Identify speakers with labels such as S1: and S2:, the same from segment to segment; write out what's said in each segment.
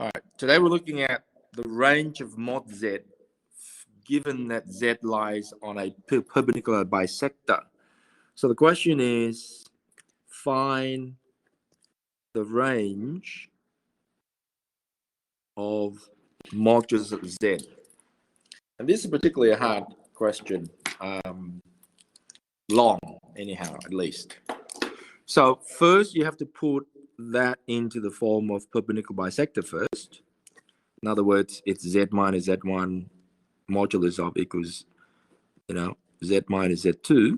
S1: All right, today we're looking at the range of mod z given that z lies on a perpendicular bisector. So the question is, find the range of modulus of z. And this is particularly a hard question, long anyhow, at least. So first you have to put that into the form of perpendicular bisector first. In other words, it's z minus z1 modulus of equals, z minus z2.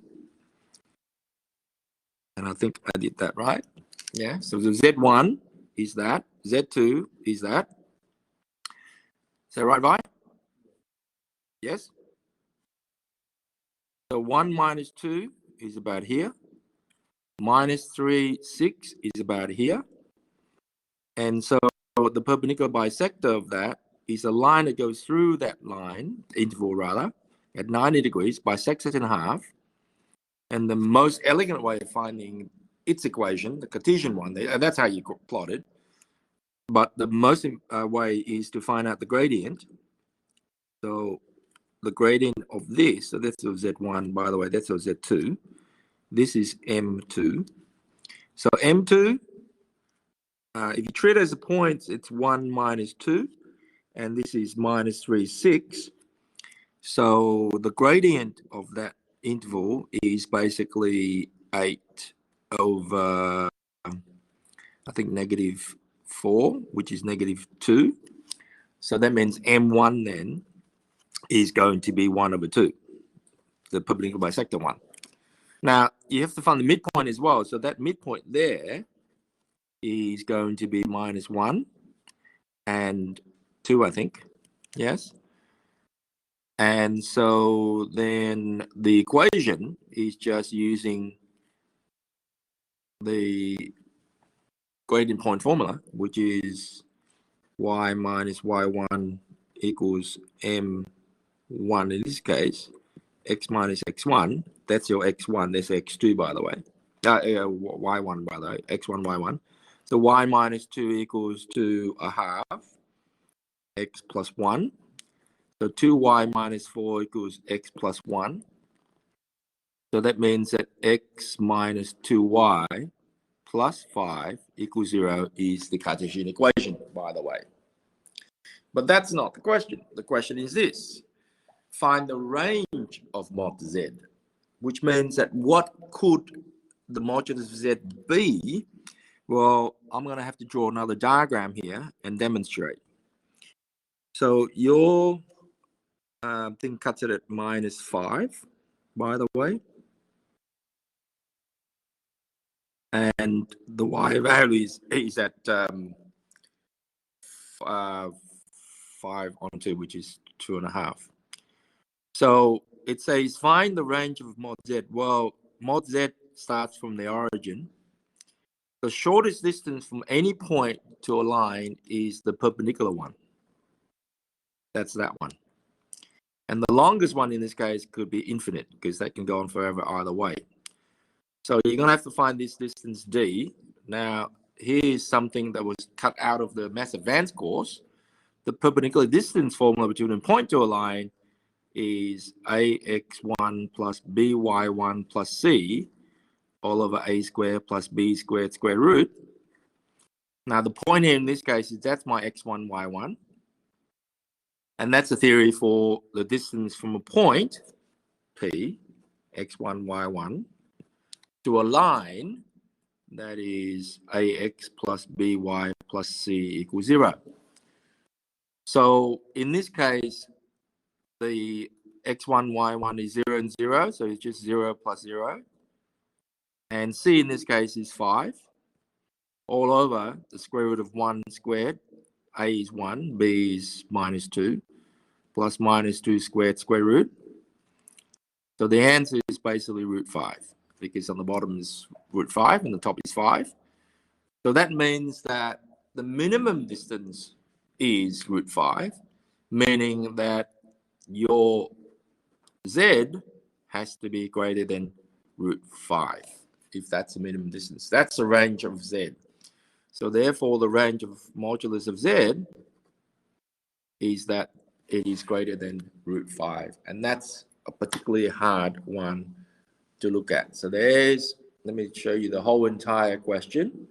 S1: And I think I did that right. Yeah, so the z1 is that, z2 is that. Is that right, Vi? Yes? So 1 minus 2 is about here. Minus 3, 6 is about here. And so the perpendicular bisector of that is a line that goes through that line, interval rather, at 90 degrees, bisects it in half. And the most elegant way of finding its equation, the Cartesian one, that's how you plot it. But the most way is to find out the gradient. So the gradient of this, so that's of z1, by the way, that's of z2. This is m2. So m2, if you treat it as a point, it's 1 minus 2. And this is minus 3, 6. So the gradient of that interval is basically 8 over, I think, negative 4, which is negative 2. So that means m1 then is going to be 1 over 2, the perpendicular bisector one. Now, you have to find the midpoint as well. So that midpoint there is going to be minus 1 and 2, I think. Yes. And so then the equation is just using the gradient point formula, which is y minus y1 equals m1 in this case, x minus x1, that's your x1, that's x2 by the way, y1 by the way, x1, y1. So y minus 2 equals 2 a half, x plus 1. So 2y minus 4 equals x plus 1. So that means that x minus 2y plus 5 equals 0 is the Cartesian equation, by the way. But that's not the question. The question is this. Find the range of mod z, which means that what could the modulus of z be? Well, I'm going to have to draw another diagram here and demonstrate. So your thing cuts it at minus 5, by the way. And the y value is at 5 on 2, which is 2.5. So it says find the range of mod z. Well, mod z starts from the origin. The shortest distance from any point to a line is the perpendicular one. That's that one. And the longest one in this case could be infinite, because that can go on forever either way. So you're going to have to find this distance d. Now, here's something that was cut out of the mass advance course. The perpendicular distance formula between a point to a line is ax1 plus by1 plus c all over a squared plus b squared square root. Now, the point here in this case is that's my x1, y1. And that's a theory for the distance from a point, P, x1, y1, to a line that is ax plus by plus c equals 0. So in this case, the x1, y1 is 0 and 0, so it's just 0 plus 0. And c in this case is 5, all over the square root of 1 squared. A is 1, b is minus 2, plus minus 2 squared square root. So the answer is basically root 5, because on the bottom is root 5 and the top is 5. So that means that the minimum distance is root 5, meaning that your z has to be greater than root 5, if that's the minimum distance. That's the range of z. So therefore, the range of modulus of z is that it is greater than √5. And that's a particularly hard one to look at. So let me show you the whole entire question.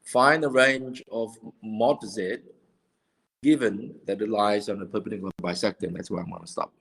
S1: Find the range of mod z given that it lies on a perpendicular bisector. And that's where I'm going to stop.